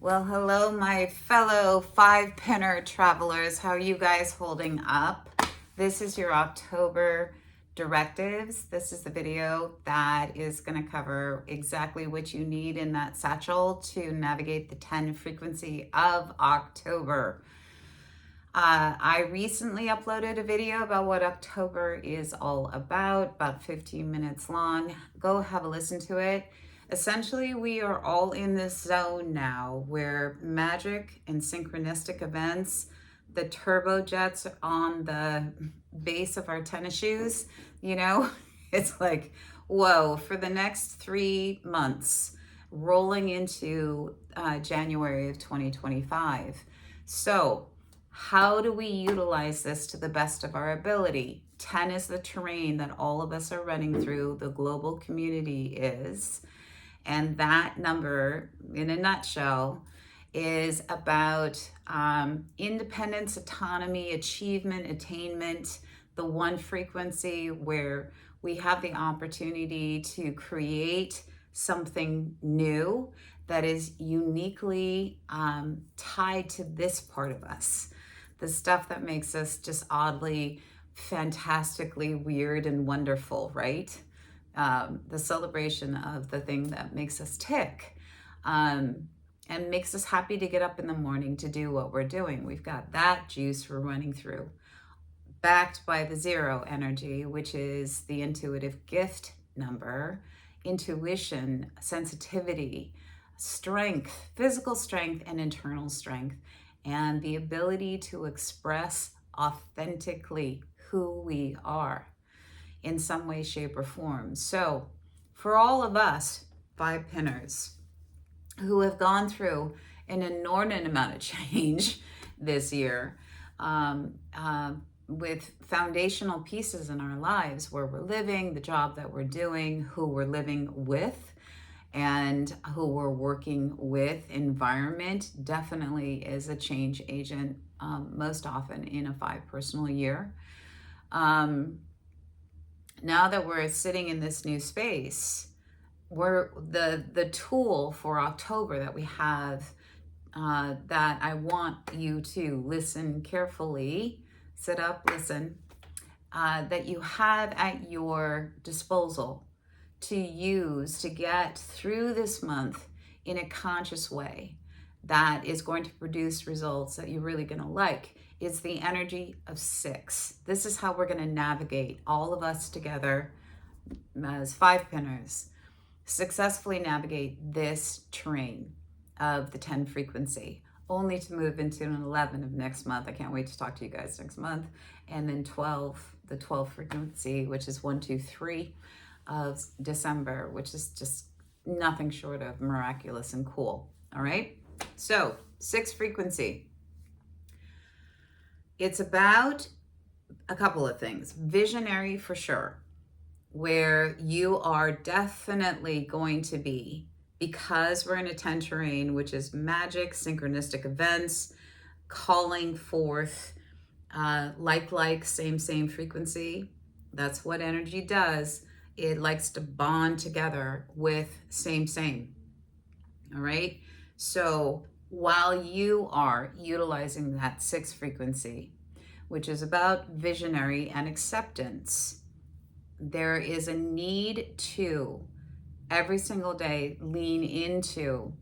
Well, hello, my fellow five-pinner travelers. How are you guys holding up? This is your October directives. This is the video that is going to cover exactly what you need in that satchel to navigate the 10 frequency of October. I recently uploaded a video about what October is all about 15 minutes long. Go have a listen to it. Essentially, we are all in this zone now where magic and synchronistic events, the turbojets on the base of our tennis shoes, it's like, whoa, for the next 3 months, rolling into January of 2025. So, how do we utilize this to the best of our ability? 10 is the terrain that all of us are running through, the global community is. And that number, in a nutshell, is about independence, autonomy, achievement, attainment, the one frequency where we have the opportunity to create something new that is uniquely tied to this part of us. The stuff that makes us just oddly, fantastically weird and wonderful, right? The celebration of the thing that makes us tick and makes us happy to get up in the morning to do what we're doing. We've got that juice we're running through, backed by the zero energy, which is the intuitive gift number, intuition, sensitivity, strength, physical strength and internal strength, and the ability to express authentically who we are in some way, shape, or form. So for all of us five pinners who have gone through an inordinate amount of change this year, with foundational pieces in our lives, where we're living, the job that we're doing, who we're living with, and who we're working with, environment definitely is a change agent, most often in a 5 personal year. Now that we're sitting in this new space, we're the tool for October that we have, that I want you to listen carefully, sit up, listen, that you have at your disposal to use to get through this month in a conscious way that is going to produce results that you're really going to like. Is the energy of 6. This is how we're going to navigate, all of us together as five pinners, successfully navigate this terrain of the 10 frequency, only to move into an 11 of next month. I can't wait to talk to you guys next month. And then 12, the 12 frequency, which is 1, 2, 3 of December, which is just nothing short of miraculous and cool. All right. So 6 frequency. It's about a couple of things. Visionary for sure, where you are definitely going to be, because we're in a 10 terrain, which is magic, synchronistic events, calling forth like, same frequency. That's what energy does. It likes to bond together with same. All right. So while you are utilizing that 6 frequency, which is about visionary and acceptance, there is a need to every single day lean into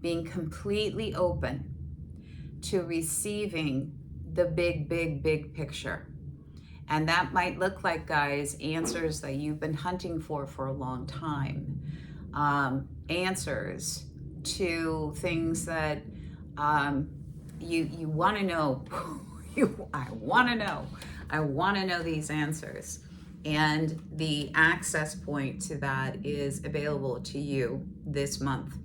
being completely open to receiving the big picture. And that might look like, guys, answers that you've been hunting for a long time, answers to things that you want to know. I want to know these answers, and the access point to that is available to you this month.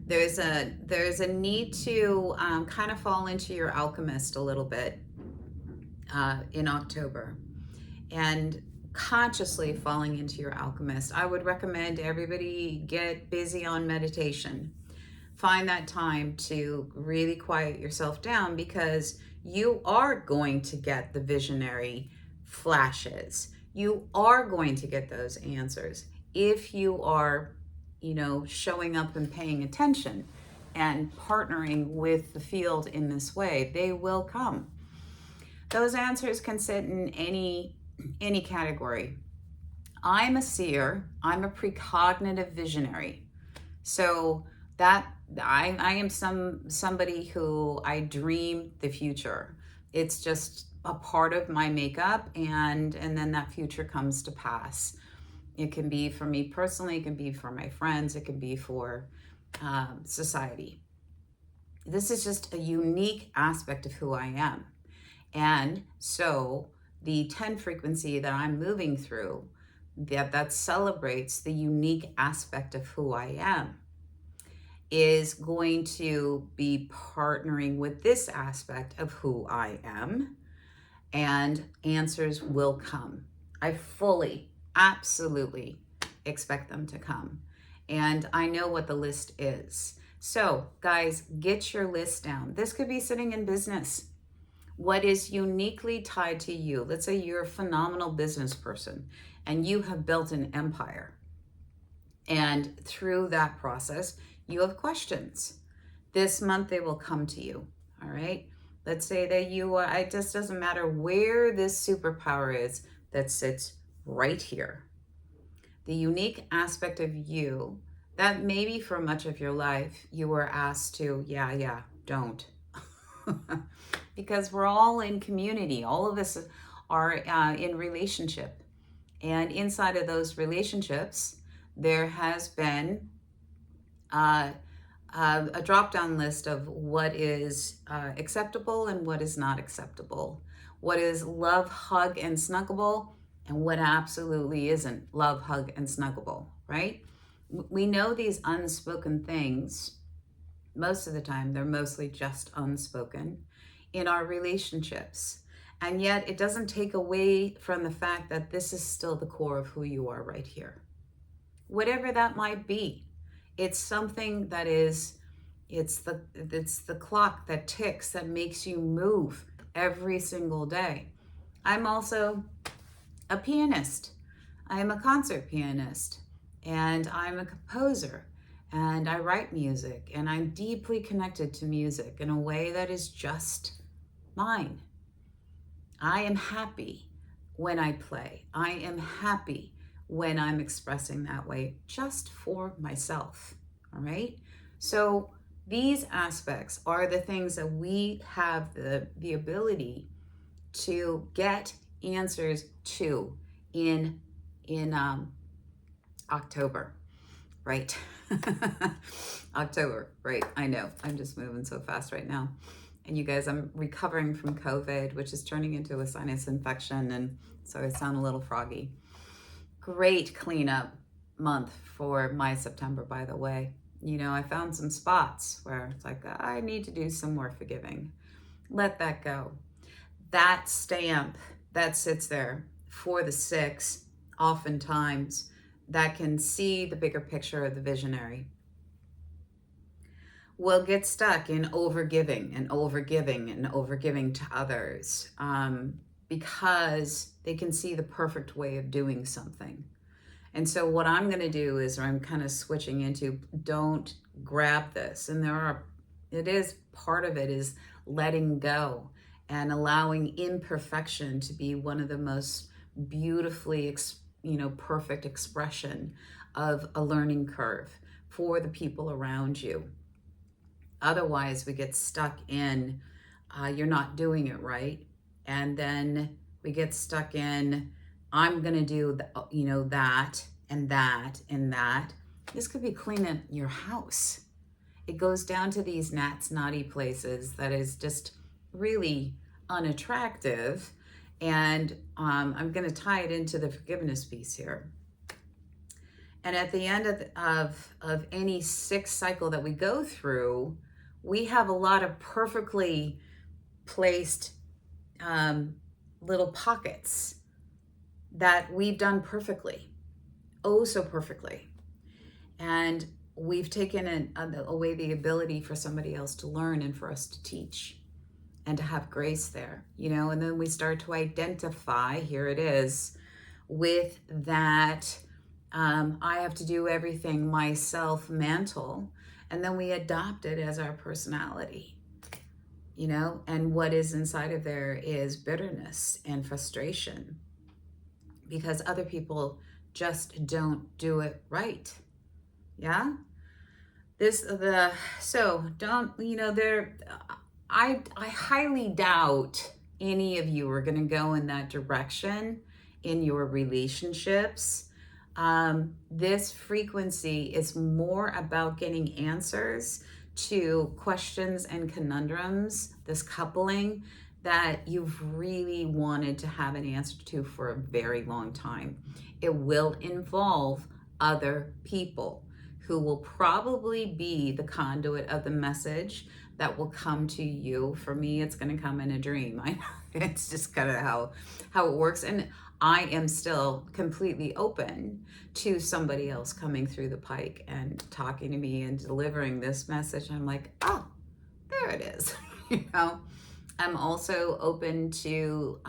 There's a need to kind of fall into your alchemist a little bit in October, and consciously falling into your alchemist. I would recommend everybody get busy on meditation. Find that time to really quiet yourself down, because you are going to get the visionary flashes. You are going to get those answers if you are showing up and paying attention and partnering with the field in this way, they will come. Those answers can sit in any category. I'm a seer. I'm a precognitive visionary. So that I am somebody who I dream the future. It's just a part of my makeup, and then that future comes to pass. It can be for me personally, it can be for my friends, it can be for society. This is just a unique aspect of who I am. And so the 10 frequency that I'm moving through, that celebrates the unique aspect of who I am, is going to be partnering with this aspect of who I am, and answers will come. I fully, absolutely expect them to come. And I know what the list is. So guys, get your list down. This could be sitting in business. What is uniquely tied to you? Let's say you're a phenomenal business person and you have built an empire. And through that process, you have questions. This month they will come to you, all right? Let's say that it just doesn't matter where this superpower is that sits right here. The unique aspect of you that maybe for much of your life you were asked to, don't. Because we're all in community. All of us are in relationship. And inside of those relationships, there has been a drop-down list of what is acceptable and what is not acceptable. What is love, hug, and snuggable, and what absolutely isn't love, hug, and snuggable, right? We know these unspoken things. Most of the time, they're mostly just unspoken in our relationships. And yet it doesn't take away from the fact that this is still the core of who you are right here. Whatever that might be. It's something that it's the clock that ticks, that makes you move every single day. I'm also a pianist. I'm a concert pianist, and I'm a composer, and I write music, and I'm deeply connected to music in a way that is just mine. I am happy when I play. I am happy when I'm expressing that way just for myself, all right? So these aspects are the things that we have the ability to get answers to in October, right? October, right? I know, I'm just moving so fast right now. And you guys, I'm recovering from COVID, which is turning into a sinus infection, and so I sound a little froggy. Great cleanup month for my September, by the way. I found some spots where it's like, I need to do some more forgiving. Let that go. That stamp that sits there for the 6, oftentimes, that can see the bigger picture of the visionary, will get stuck in overgiving and overgiving and overgiving to others because they can see the perfect way of doing something. And so what I'm going to do is I'm kind of switching into don't grab this. And part of it is letting go and allowing imperfection to be one of the most beautifully, perfect expression of a learning curve for the people around you. Otherwise, we get stuck in, you're not doing it right. And then we get stuck in, I'm going to do, that and that and that. This could be cleaning your house. It goes down to these naughty places that is just really unattractive. And I'm going to tie it into the forgiveness piece here. And at the end of any 6 cycle that we go through, we have a lot of perfectly placed little pockets that we've done perfectly, oh so perfectly. And we've taken away the ability for somebody else to learn and for us to teach and to have grace there, and then we start to identify, here it is, with that I have to do everything myself mantle, and then we adopt it as our personality, you know, and what is inside of there is bitterness and frustration because other people just don't do it right. Yeah. So don't, you know, I highly doubt any of you are going to go in that direction in your relationships. This frequency is more about getting answers to questions and conundrums, this coupling that you've really wanted to have an answer to for a very long time. It will involve other people who will probably be the conduit of the message that will come to you. For me, it's going to come in a dream. It's just kind of how it works. And I am still completely open to somebody else coming through the pike and talking to me and delivering this message. I'm like, oh, there it is. You know, I'm also open to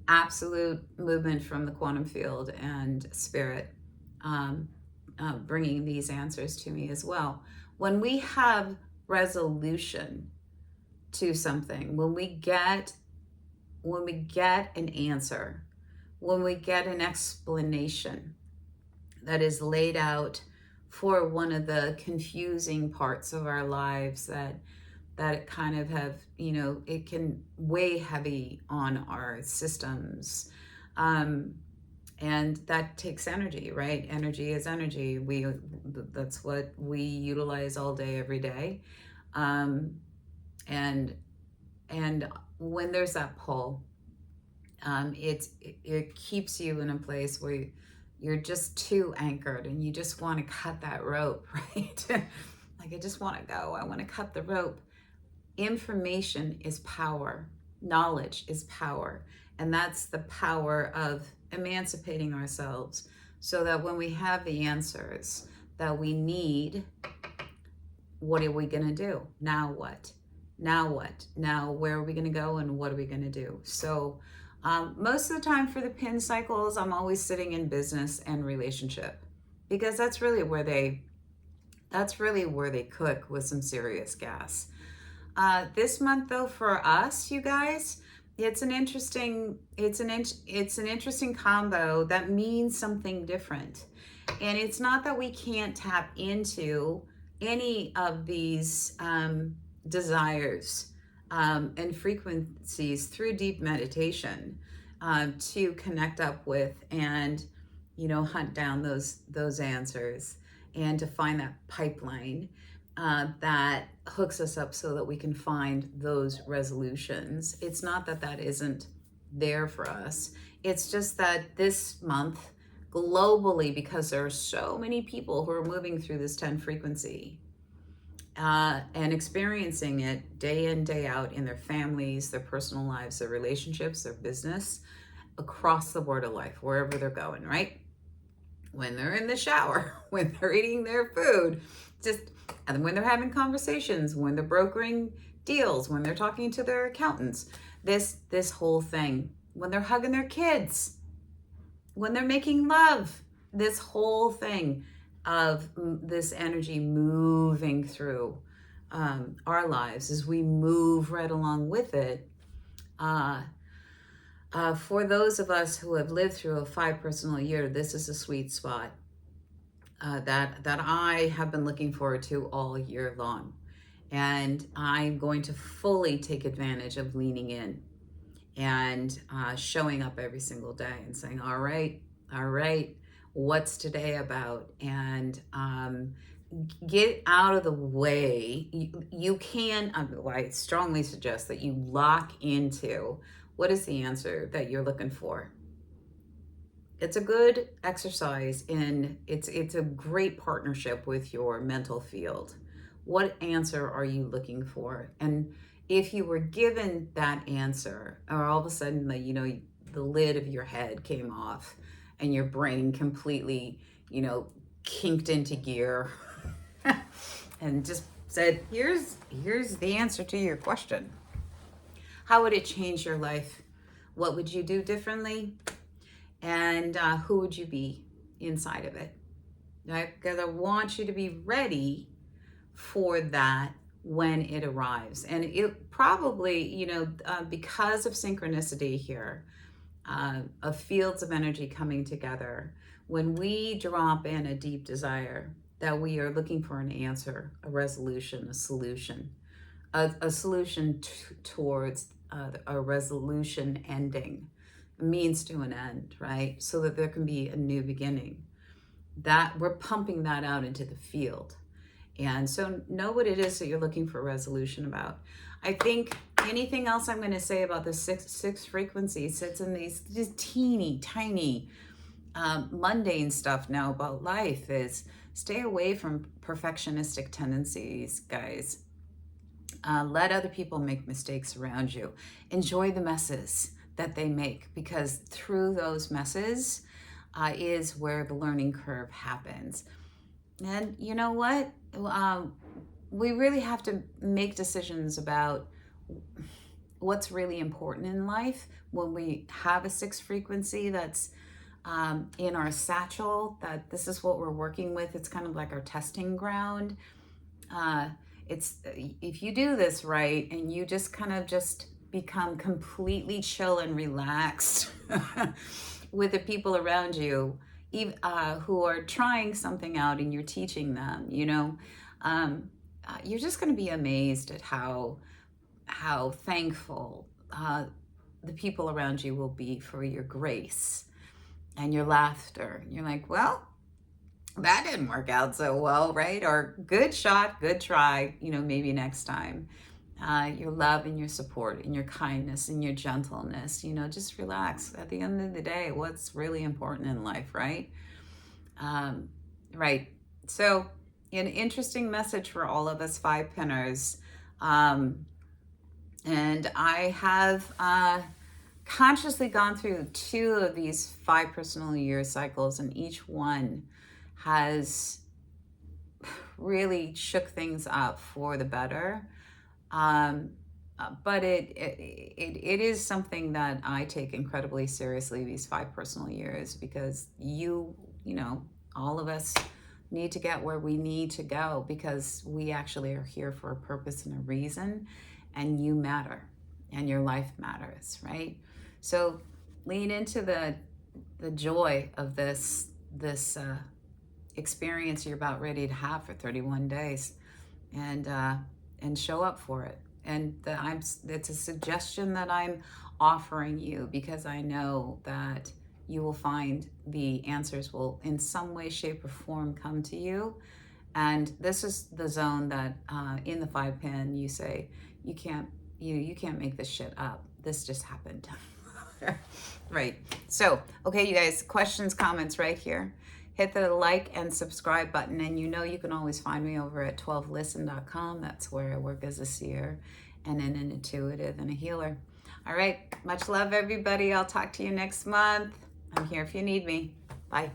absolute movement from the quantum field and spirit. Bringing these answers to me as well. When we have resolution to something, when we get an answer, when we get an explanation that is laid out for one of the confusing parts of our lives that kind of have, you know, it can weigh heavy on our systems. And that takes energy, right? Energy is energy. That's what we utilize all day, every day. And when there's that pull, it keeps you in a place where you're just too anchored and you just want to cut that rope, right? Like, I just want to go. I want to cut the rope. Information is power. Knowledge is power. And that's the power of emancipating ourselves so that when we have the answers that we need, what are we going to do? Now what? Now what? Now where are we going to go and what are we going to do? So most of the time for the pin cycles, I'm always sitting in business and relationship because that's really where they cook with some serious gas. This month though, for us, you guys, it's an interesting combo that means something different. And it's not that we can't tap into any of these desires and frequencies through deep meditation to connect up with and, you know, hunt down those answers and to find that pipeline that hooks us up so that we can find those resolutions. It's not that isn't there for us. It's just that this month, globally, because there are so many people who are moving through this 10 frequency and experiencing it day in, day out in their families, their personal lives, their relationships, their business, across the board of life, wherever they're going, right? When they're in the shower, when they're eating their food, and when they're having conversations, when they're brokering deals, when they're talking to their accountants, this whole thing, when they're hugging their kids, when they're making love, this whole thing of this energy moving through our lives as we move right along with it. For those of us who have lived through a 5 personal year, this is a sweet spot that I have been looking forward to all year long. And I'm going to fully take advantage of leaning in and showing up every single day and saying, all right, what's today about? And get out of the way. You can, I strongly suggest that you lock into what is the answer that you're looking for. It's a good exercise and it's a great partnership with your mental field. What answer are you looking for? And if you were given that answer, or all of a sudden the lid of your head came off and your brain completely, kinked into gear and just said, here's the answer to your question. How would it change your life? What would you do differently? And who would you be inside of it, right? Because I want you to be ready for that when it arrives. And it probably, because of synchronicity here, of fields of energy coming together, when we drop in a deep desire that we are looking for an answer, a resolution, a solution, a solution towards a resolution ending, a means to an end, right? So that there can be a new beginning. That we're pumping that out into the field. And so know what it is that you're looking for resolution about. I think anything else I'm going to say about the six frequency sits in these teeny tiny mundane stuff now about life is stay away from perfectionistic tendencies, guys. Let other people make mistakes around you. Enjoy the messes that they make, because through those messes is where the learning curve happens. And you know what? We really have to make decisions about what's really important in life when we have a 6 frequency that's in our satchel, that this is what we're working with. It's kind of like our testing ground. It's if you do this right and you just kind of just become completely chill and relaxed with the people around you, who are trying something out and you're teaching them, you're just going to be amazed at how thankful the people around you will be for your grace and your laughter. You're like, well, that didn't work out so well, right? Or good shot, good try, maybe next time. Your love and your support and your kindness and your gentleness, just relax. At the end of the day, what's really important in life, right? Right. So an interesting message for all of us 5-pinners. And I have consciously gone through 2 of these 5 personal year cycles, and each one has really shook things up for the better. But it is something that I take incredibly seriously, these 5 personal years, because all of us need to get where we need to go, because we actually are here for a purpose and a reason, and you matter and your life matters, right? So lean into the joy of this experience you're about ready to have for 31 days, and show up for it. And it's a suggestion that I'm offering you, because I know that you will find the answers will in some way, shape, or form come to you. And this is the zone that in the 5-pin you say, you can't make this shit up. This just happened. Right. So, okay, you guys, questions, comments right here. Hit the like and subscribe button, and you can always find me over at 12listen.com. That's where I work as a seer and an intuitive and a healer. All right, much love, everybody. I'll talk to you next month. I'm here if you need me. Bye.